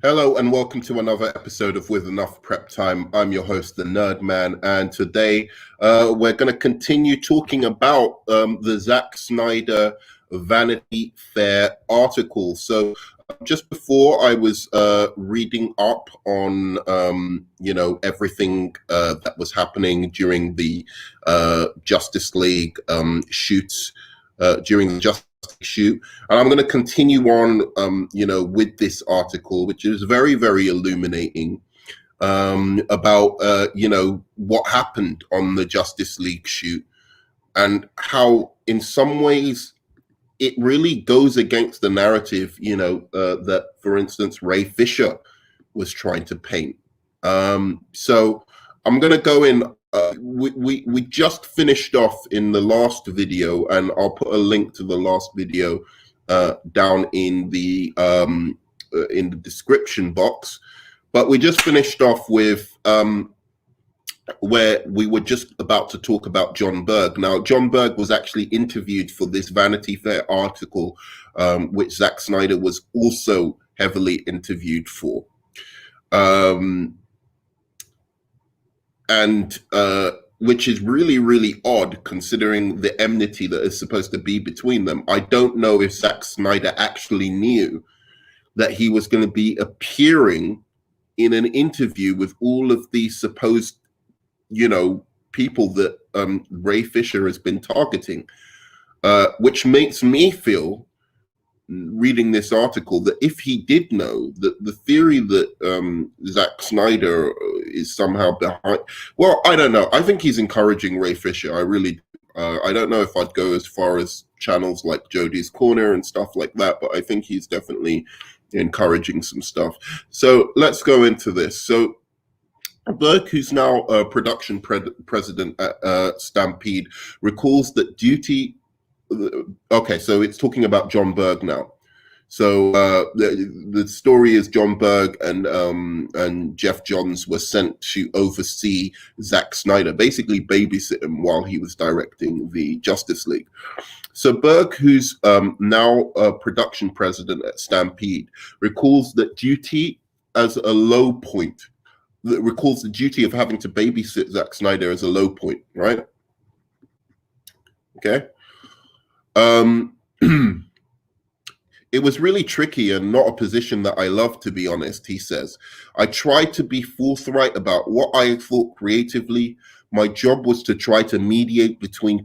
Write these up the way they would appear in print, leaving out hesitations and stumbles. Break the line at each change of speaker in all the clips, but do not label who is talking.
Hello and welcome to another episode of With Enough Prep Time. I'm your host, the Nerd Man, and today we're going to continue talking about the Zack Snyder Vanity Fair article. So just before I was reading up on everything that was happening during the Justice League shoots during the Justice shoot, and I'm going to continue on with this article, which is very, very illuminating about what happened on the Justice League shoot and how in some ways it really goes against the narrative that, for instance, Ray Fisher was trying to paint. So I'm going to go in. We just finished off in the last video, and I'll put a link to the last video down in the description box. But we just finished off with where we were just about to talk about John Berg. Now, John Berg was actually interviewed for this Vanity Fair article, which Zack Snyder was also heavily interviewed for. And which is really, really odd considering the enmity that is supposed to be between them. I don't know if Zack Snyder actually knew that he was going to be appearing in an interview with all of these supposed, people that Ray Fisher has been targeting, which makes me feel, reading this article, that if he did know, that the theory that Zack Snyder is somehow behind, well, I don't know. I think he's encouraging Ray Fisher. I really, I don't know if I'd go as far as channels like Jodie's Corner and stuff like that, but I think he's definitely encouraging some stuff. So let's go into this. So Berg, who's now a production president at Stampede, recalls that duty. Okay, so it's talking about John Berg now. So the story is John Berg and Geoff Johns were sent to oversee Zack Snyder, basically babysit him while he was directing the Justice League. So Berg, who's now a production president at Stampede, recalls that duty as a low point. Recalls the duty of having to babysit Zack Snyder as a low point, right? Okay. It was really tricky and not a position that I love, to be honest, he says. I tried to be forthright about what I thought creatively. My job was to try to mediate between a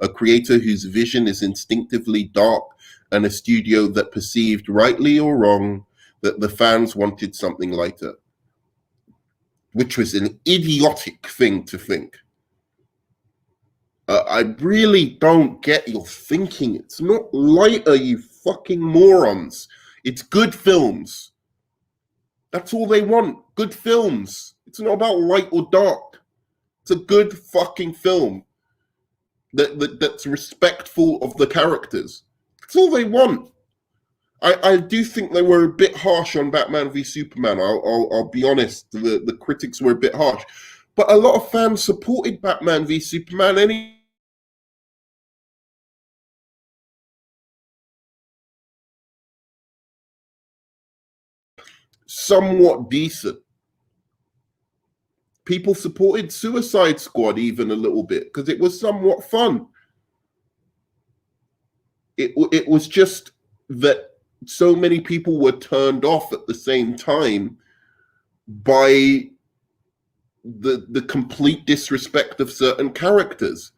creator whose vision is instinctively dark, and a studio that perceived, rightly or wrong, that the fans wanted something lighter, which was an idiotic thing to think. I really don't get your thinking. It's not lighter, you fucking morons. It's good films. That's all they want. Good films. It's not about light or dark. It's a good fucking film that's respectful of the characters. That's all they want. I do think they were a bit harsh on Batman v Superman. I'll be honest. The critics were a bit harsh. But a lot of fans supported Batman v Superman anyway. Somewhat decent. People supported Suicide Squad even a little bit because it was somewhat fun. It was just that so many people were turned off at the same time by the complete disrespect of certain characters.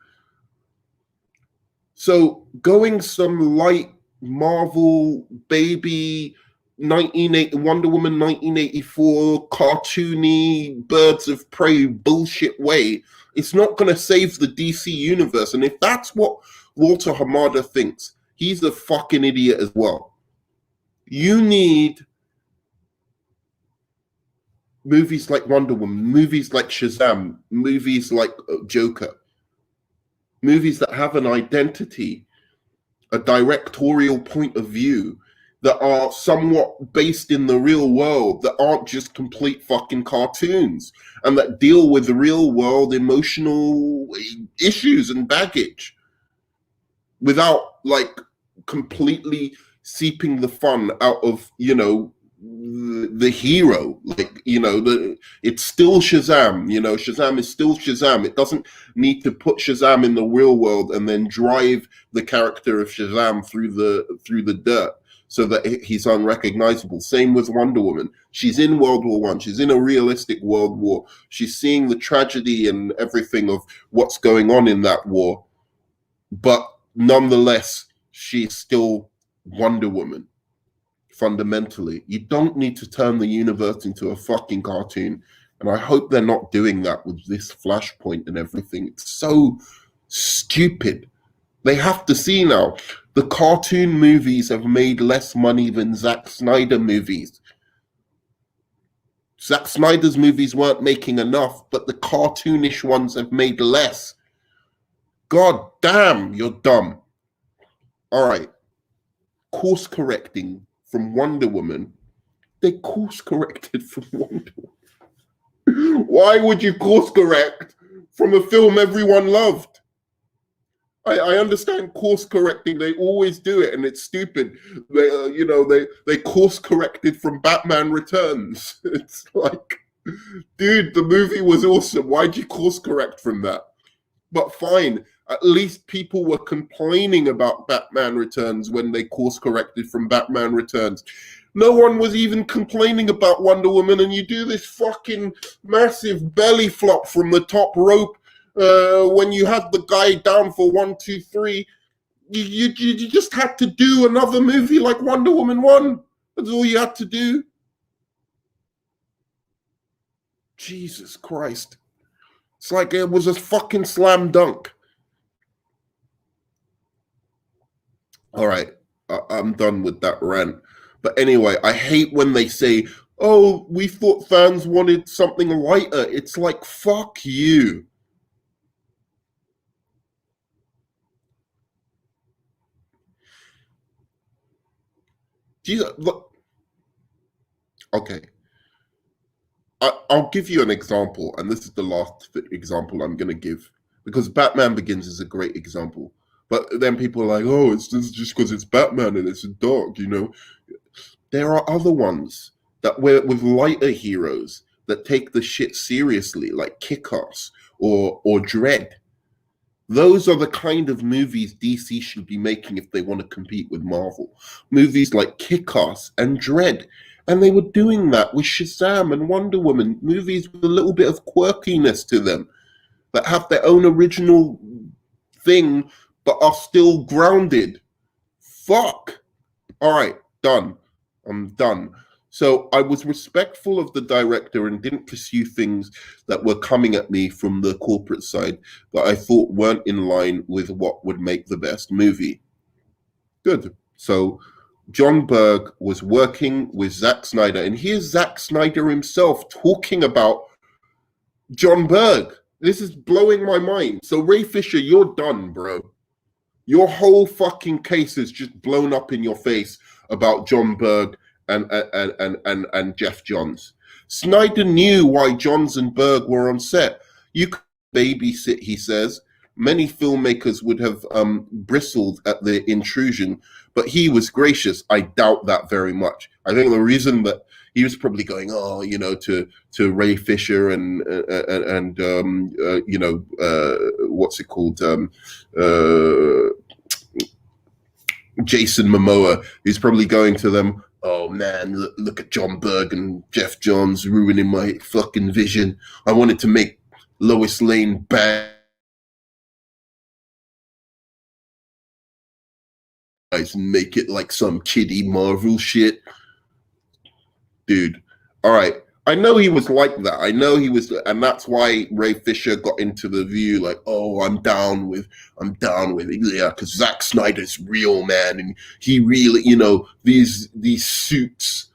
So going some light Marvel baby 1980 Wonder Woman 1984 cartoony Birds of Prey bullshit way, it's not going to save the DC universe. And if that's what Walter Hamada thinks, he's a fucking idiot as well. You need movies like Wonder Woman, movies like Shazam, movies like Joker, movies that have an identity, a directorial point of view, that are somewhat based in the real world, that aren't just complete fucking cartoons, and that deal with the real world emotional issues and baggage without like completely seeping the fun out of, the hero. Like, it's still Shazam. Shazam is still Shazam. It doesn't need to put Shazam in the real world and then drive the character of Shazam through the dirt so that he's unrecognizable. Same with Wonder Woman. She's in World War One. She's in a realistic world war. She's seeing the tragedy and everything of what's going on in that war, but nonetheless, she's still Wonder Woman. Fundamentally, you don't need to turn the universe into a fucking cartoon, and I hope they're not doing that with this Flashpoint and everything. It's so stupid. They have to see now. The cartoon movies have made less money than Zack Snyder movies. Zack Snyder's movies weren't making enough, but the cartoonish ones have made less. God damn, you're dumb. All right. Course correcting from Wonder Woman. They course corrected from Wonder Woman. Why would you course correct from a film everyone loved? I understand course correcting. They always do it, and it's stupid. They course corrected from Batman Returns. It's like, dude, the movie was awesome. Why'd you course correct from that? But fine, at least people were complaining about Batman Returns when they course corrected from Batman Returns. No one was even complaining about Wonder Woman, and you do this fucking massive belly flop from the top rope when you had the guy down for 1, 2, 3. You just had to do another movie like Wonder Woman 1. That's all you had to do. Jesus Christ. It's like it was a fucking slam dunk. All right, I'm done with that rant. But anyway, I hate when they say, oh, we thought fans wanted something lighter. It's like, fuck you. Jesus, look. Okay. I'll give you an example, and this is the last example I'm going to give, because Batman Begins is a great example. But then people are like, oh, it's just because it's Batman and it's dark, There are other ones that with lighter heroes that take the shit seriously, like Kick-Ass or Dredd. Those are the kind of movies DC should be making if they want to compete with Marvel. Movies like Kick-Ass and Dredd. And they were doing that with Shazam and Wonder Woman. Movies with a little bit of quirkiness to them that have their own original thing but are still grounded. Fuck. All right, done. I'm done. So I was respectful of the director and didn't pursue things that were coming at me from the corporate side that I thought weren't in line with what would make the best movie. Good. So John Berg was working with Zack Snyder, and here's Zack Snyder himself talking about John Berg. This is blowing my mind. So Ray Fisher, you're done, bro. Your whole fucking case is just blown up in your face about John Berg and Geoff Johns. Snyder knew why Johns and Berg were on set. You could babysit, he says. Many filmmakers would have bristled at the intrusion, but he was gracious. I doubt that very much. I think the reason that he was probably going, to Ray Fisher and what's it called, Jason Momoa. He's probably going to them, oh man, look at John Berg and Geoff Johns ruining my fucking vision. I wanted to make Lois Lane bad. And make it like some kiddie Marvel shit. Dude, all right. I know he was like that. I know he was, and that's why Ray Fisher got into the view like, oh, I'm down with it. Yeah, because Zack Snyder's real, man, and he really, these suits.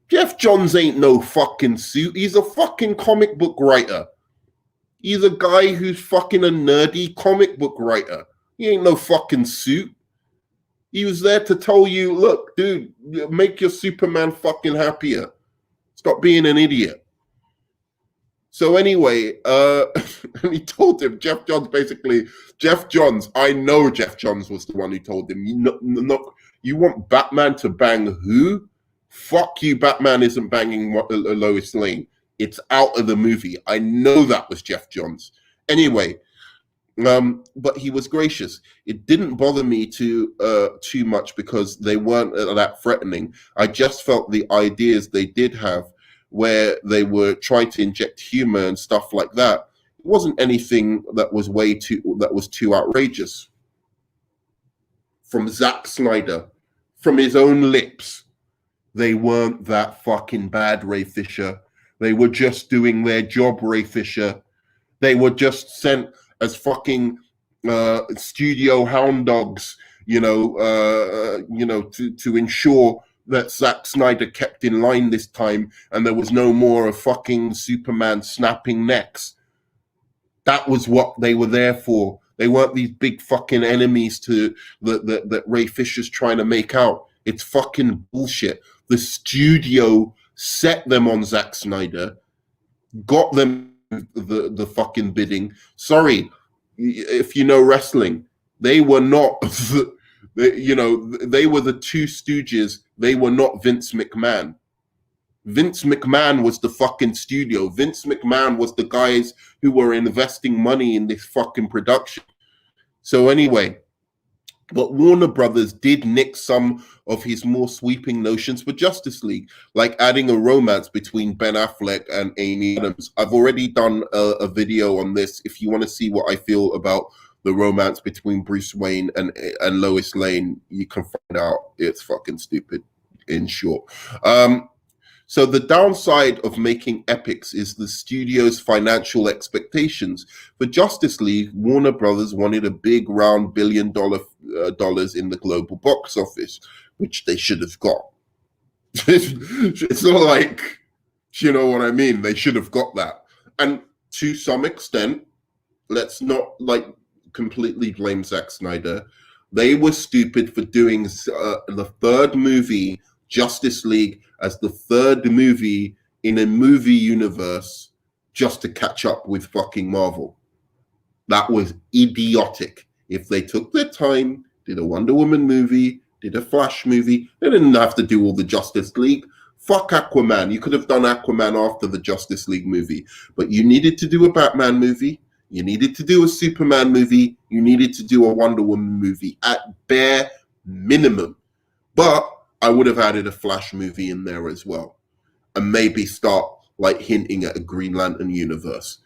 Geoff Johns ain't no fucking suit. He's a fucking comic book writer. He's a guy who's fucking a nerdy comic book writer. He ain't no fucking suit. He was there to tell you, look, dude, make your Superman fucking happier. Stop being an idiot. So anyway, and he told him, Geoff Johns, I know Geoff Johns was the one who told him, you want Batman to bang who? Fuck you, Batman isn't banging Lois Lane. It's out of the movie. I know that was Geoff Johns. Anyway, but he was gracious. It didn't bother me too much because they weren't that threatening. I just felt the ideas they did have, where they were trying to inject humor and stuff like that, it wasn't anything that was too outrageous. From Zack Snyder, from his own lips, they weren't that fucking bad, Ray Fisher. They were just doing their job, Ray Fisher. They were just sent as fucking studio hound dogs, to ensure that Zack Snyder kept in line this time, and there was no more of fucking Superman snapping necks. That was what they were there for. They weren't these big fucking enemies to that Ray Fisher's trying to make out. It's fucking bullshit. The studio set them on Zack Snyder, got them the fucking bidding. Sorry, if you know wrestling, they were not, they were the two stooges. They were not Vince McMahon. Vince McMahon was the fucking studio. Vince McMahon was the guys who were investing money in this fucking production. So anyway, but Warner Brothers did nick some of his more sweeping notions for Justice League, like adding a romance between Ben Affleck and Amy Adams. I've already done a video on this. If you want to see what I feel about the romance between Bruce Wayne and Lois Lane, you can find out. It's fucking stupid, in short. So the downside of making epics is the studio's financial expectations. For Justice League, Warner Brothers wanted a big round $1 billion dollars in the global box office, which they should have got. It's not like, you know what I mean? They should have got that. And to some extent, let's not completely blame Zack Snyder. They were stupid for doing the third movie, Justice League, as the third movie in a movie universe just to catch up with fucking Marvel. That was idiotic. If they took their time, did a Wonder Woman movie, did a Flash movie, they didn't have to do all the Justice League. Fuck Aquaman. You could have done Aquaman after the Justice League movie. But you needed to do a Batman movie. You needed to do a Superman movie. You needed to do a Wonder Woman movie at bare minimum. But I would have added a Flash movie in there as well, and maybe start hinting at a Green Lantern universe.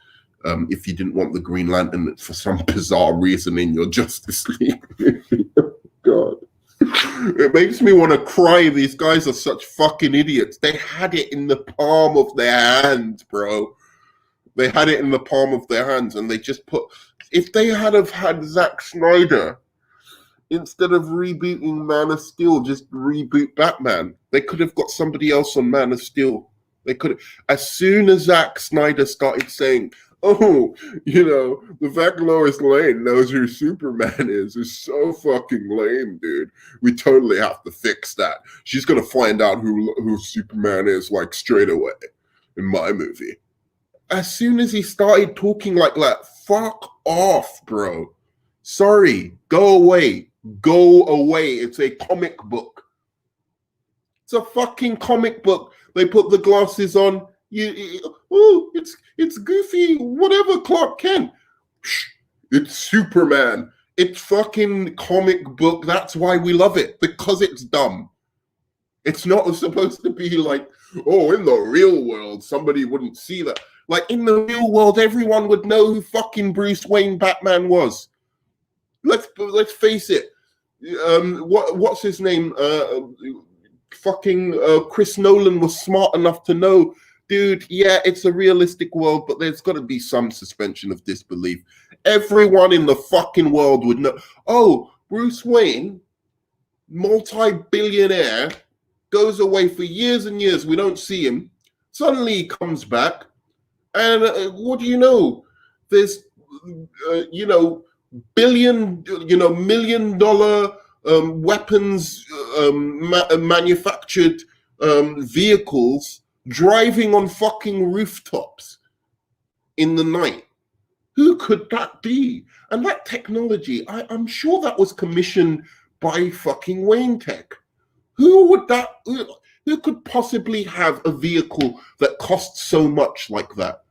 If you didn't want the Green Lantern for some bizarre reason in your Justice League movie. God, it makes me want to cry. These guys are such fucking idiots. They had it in the palm of their hands, bro. They had it in the palm of their hands, and they just put. If they had Zack Snyder, instead of rebooting Man of Steel, just reboot Batman. They could have got somebody else on Man of Steel. They could have. As soon as Zack Snyder started saying, oh, the fact Lois Lane knows who Superman is so fucking lame, dude. We totally have to fix that. She's going to find out who Superman is, straight away in my movie. As soon as he started talking like that, fuck off, bro. Sorry, go away. Go away. It's a comic book. It's a fucking comic book. They put the glasses on. It's goofy, whatever, Clark Kent. It's Superman. It's fucking comic book. That's why we love it, because it's dumb. It's not supposed to be in the real world, somebody wouldn't see that. In the real world, everyone would know who fucking Bruce Wayne Batman was. Let's face it. What's his name? Chris Nolan was smart enough to know, dude, yeah, it's a realistic world, but there's got to be some suspension of disbelief. Everyone in the fucking world would know. Oh, Bruce Wayne, multi-billionaire, goes away for years and years. We don't see him. Suddenly he comes back, and what do you know? There's, $1 million weapons manufactured vehicles driving on fucking rooftops in the night. Who could that be? And that technology, I'm sure that was commissioned by fucking Wayne Tech. Who would that? Who could possibly have a vehicle that costs so much like that?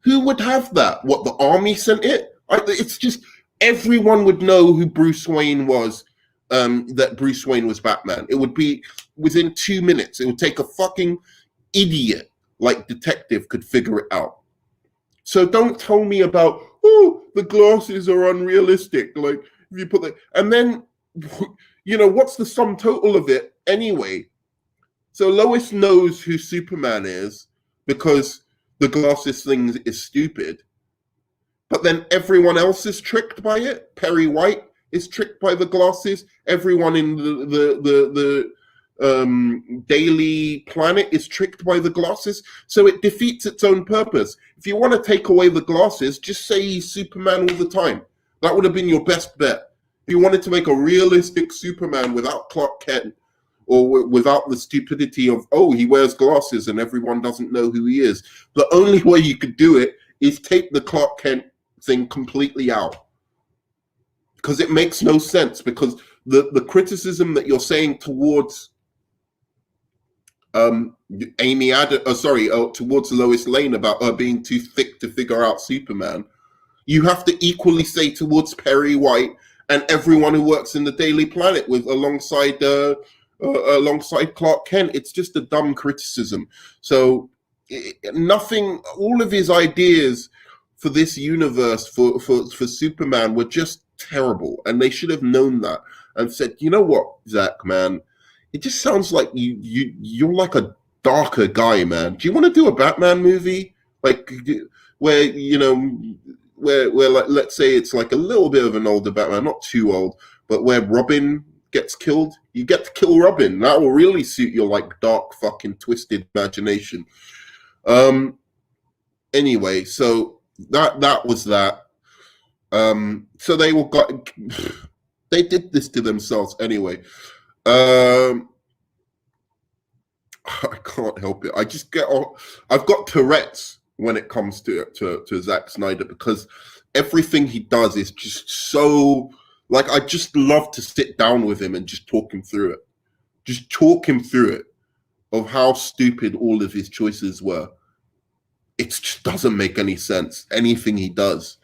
Who would have that? What, the army sent it? It's just everyone would know who Bruce Wayne was, that Bruce Wayne was Batman. It would be within 2 minutes. It would take a fucking idiot like detective could figure it out. So don't tell me about, oh, the glasses are unrealistic. Like, if you put that, and then, you know, what's the sum total of it anyway? So Lois knows who Superman is because the glasses thing is stupid. But then everyone else is tricked by it. Perry White is tricked by the glasses. Everyone in the Daily Planet is tricked by the glasses. So it defeats its own purpose. If you want to take away the glasses, just say he's Superman all the time. That would have been your best bet. If you wanted to make a realistic Superman without Clark Kent, or without the stupidity of, oh, he wears glasses and everyone doesn't know who he is, the only way you could do it is take the Clark Kent thing completely out. Because it makes no sense, because the criticism that you're saying towards towards Lois Lane about her being too thick to figure out Superman, you have to equally say towards Perry White and everyone who works in the Daily Planet with alongside Clark Kent. It's just a dumb criticism. So all of his ideas for this universe for Superman were just terrible, and they should have known that and said, you know what, Zack, man, it just sounds like you're like a darker guy, man. Do you want to do a Batman movie, like where, you know, where like, let's say it's like a little bit of an older Batman, not too old, but where Robin gets killed? You get to kill Robin. That will really suit your like dark fucking twisted imagination. Anyway, so that was that. So they did this to themselves anyway. I can't help it. I just I've got Tourette's when it comes to Zack Snyder, because everything he does is just so, like, I just love to sit down with him and just talk him through it. Just talk him through it, of how stupid all of his choices were. It just doesn't make any sense, anything he does.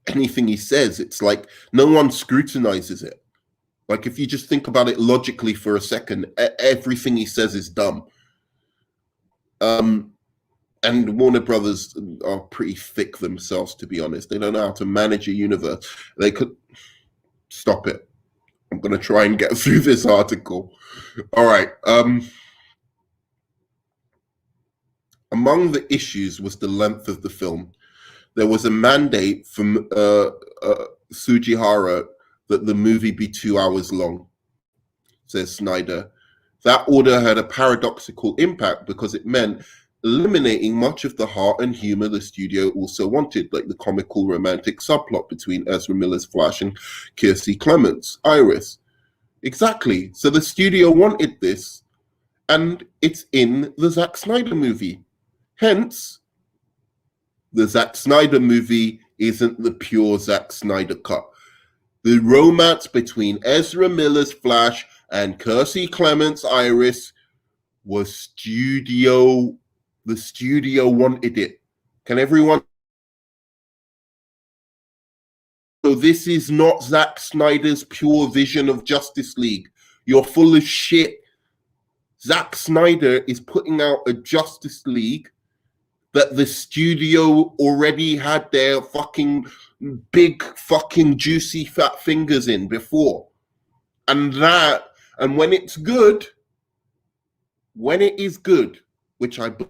Anything he says, it's like no one scrutinizes it. Like, if you just think about it logically for a second, everything he says is dumb. And Warner Brothers are pretty thick themselves, to be honest. They don't know how to manage a universe. They could stop it. I'm going to try and get through this article. All right. Among the issues was the length of the film. There was a mandate from Sugihara that the movie be 2 hours long, says Snyder. That order had a paradoxical impact because it meant eliminating much of the heart and humor the studio also wanted, like the comical romantic subplot between Ezra Miller's Flash and Kiersey Clements' Iris. Exactly. So the studio wanted this, and it's in the Zack Snyder movie. Hence, the Zack Snyder movie isn't the pure Zack Snyder cut. The romance between Ezra Miller's Flash and Kiersey Clements' Iris was the studio wanted it. Can everyone? So this is not Zack Snyder's pure vision of Justice League. You're full of shit. Zack Snyder is putting out a Justice League that the studio already had their fucking big fucking juicy fat fingers in before. And when it's good, when it is good, which I believe,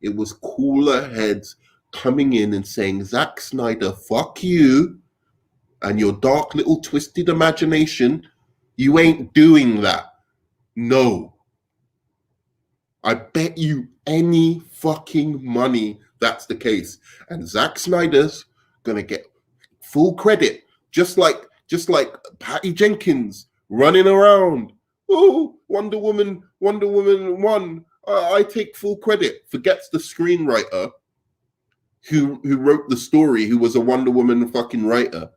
it was cooler heads coming in and saying, Zack Snyder, fuck you and your dark little twisted imagination. You ain't doing that. No. I bet you any fucking money that's the case. And Zack Snyder's gonna get full credit, just like Patty Jenkins running around. Oh, Wonder Woman 1. I take full credit. Forgets the screenwriter who wrote the story, who was a Wonder Woman fucking writer,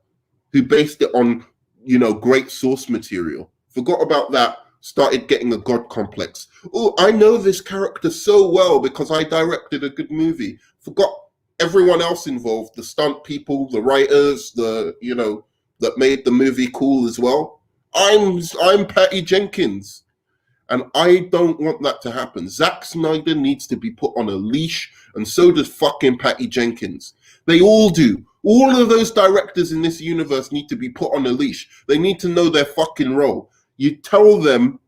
who based it on, you know, great source material. Forgot about that, started getting a god complex. Oh, I know this character so well because I directed a good movie. Forgot everyone else involved, the stunt people, the writers, the, you know, that made the movie cool as well. I'm Patty Jenkins. And I don't want that to happen. Zack Snyder needs to be put on a leash, and so does fucking Patty Jenkins. They all do. All of those directors in this universe need to be put on a leash. They need to know their fucking role. You tell them,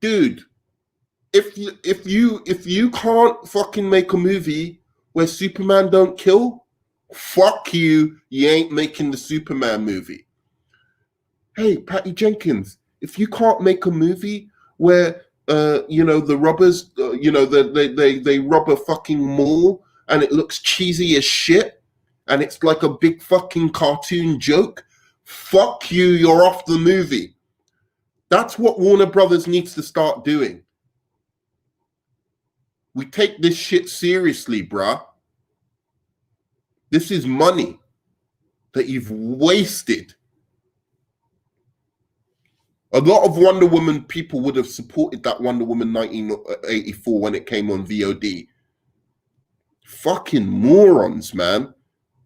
dude, if you can't fucking make a movie where Superman don't kill, fuck you. You ain't making the Superman movie. Hey, Patty Jenkins, if you can't make a movie where you know, the robbers, you know, they rob a fucking mall and it looks cheesy as shit and it's like a big fucking cartoon joke, fuck you, you're off the movie. That's what Warner Brothers needs to start doing. We take this shit seriously, bruh. This is money that you've wasted. A lot of Wonder Woman people would have supported that Wonder Woman 1984 when it came on VOD. Fucking morons, man.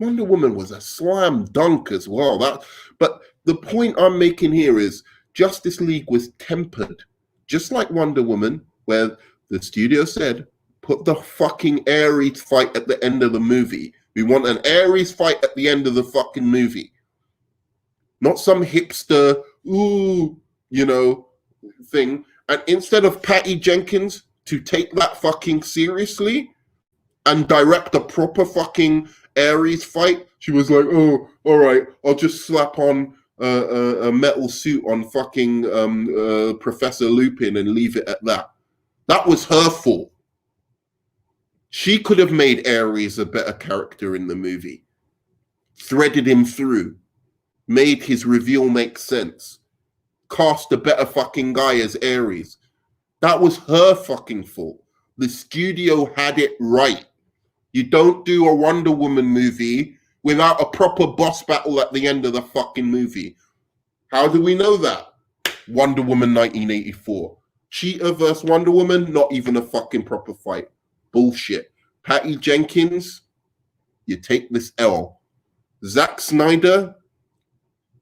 Wonder Woman was a slam dunk as well. But the point I'm making here is Justice League was tempered. Just like Wonder Woman, where the studio said, put the fucking Ares fight at the end of the movie. We want an Ares fight at the end of the fucking movie. Not some hipster, ooh, you know, thing. And instead of Patty Jenkins to take that fucking seriously and direct a proper fucking Ares fight, she was like, oh, all right, I'll just slap on a metal suit on fucking Professor Lupin and leave it at that. That was her fault. She could have made Ares a better character in the movie, threaded him through, made his reveal make sense, cast a better fucking guy as Ares. That was her fucking fault. The studio had it right. You don't do a Wonder Woman movie without a proper boss battle at the end of the fucking movie. How do we know that? Wonder Woman 1984. Cheetah versus Wonder Woman, not even a fucking proper fight. Bullshit. Patty Jenkins, you take this L. Zack Snyder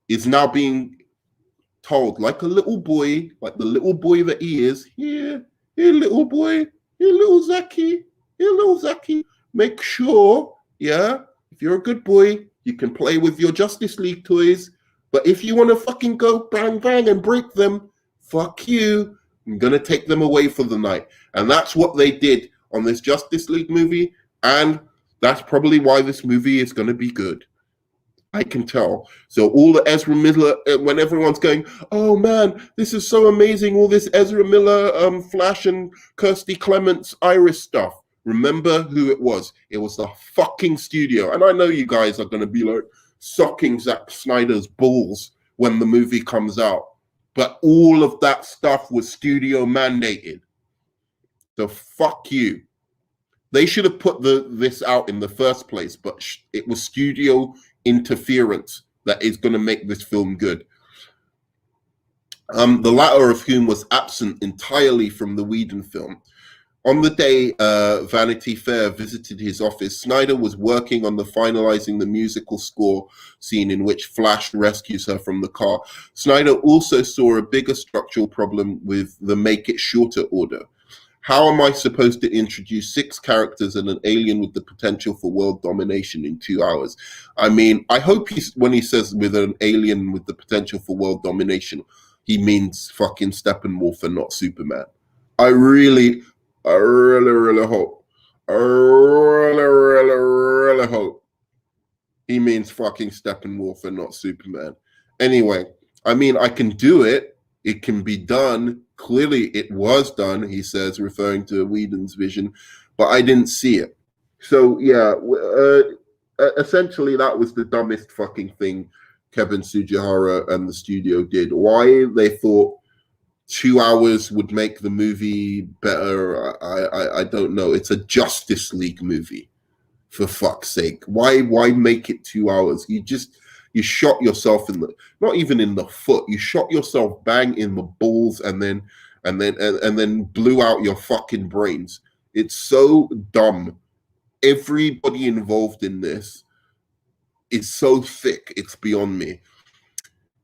is now being told, like a little boy, like the little boy that he is, here, little boy, here, little Zacky, make sure, yeah, if you're a good boy, you can play with your Justice League toys, but if you want to fucking go bang, bang and break them, fuck you, I'm going to take them away for the night. And that's what they did on this Justice League movie, and that's probably why this movie is going to be good. I can tell. So all the Ezra Miller, when everyone's going, oh man, this is so amazing, all this Ezra Miller, Flash and Kirstie Clements Iris stuff. Remember who it was. It was the fucking studio. And I know you guys are going to be like sucking Zack Snyder's balls when the movie comes out. But all of that stuff was studio mandated. So fuck you. They should have put this out in the first place, but it was studio interference that is going to make this film good. The latter of whom was absent entirely from the Whedon film. On the day Vanity Fair visited his office, Snyder was working on finalizing the musical score scene in which Flash rescues her from the car. Snyder also saw a bigger structural problem with the make it shorter order. How am I supposed to introduce 6 characters and an alien with the potential for world domination in 2 hours? I mean, I hope when he says with an alien with the potential for world domination, he means fucking Steppenwolf and not Superman. I really hope. I really hope he means fucking Steppenwolf and not Superman. Anyway, I mean, I can do it. It can be done. Clearly, it was done, he says, referring to Whedon's vision, but I didn't see it. So, yeah, essentially, that was the dumbest fucking thing Kevin Tsujihara and the studio did. Why they thought 2 hours would make the movie better, I don't know. It's a Justice League movie. For fuck's sake, why make it 2 hours? You shot yourself in the, not even in the foot, you shot yourself bang in the balls, and then blew out your fucking brains. It's so dumb. Everybody involved in this is so thick, it's beyond me.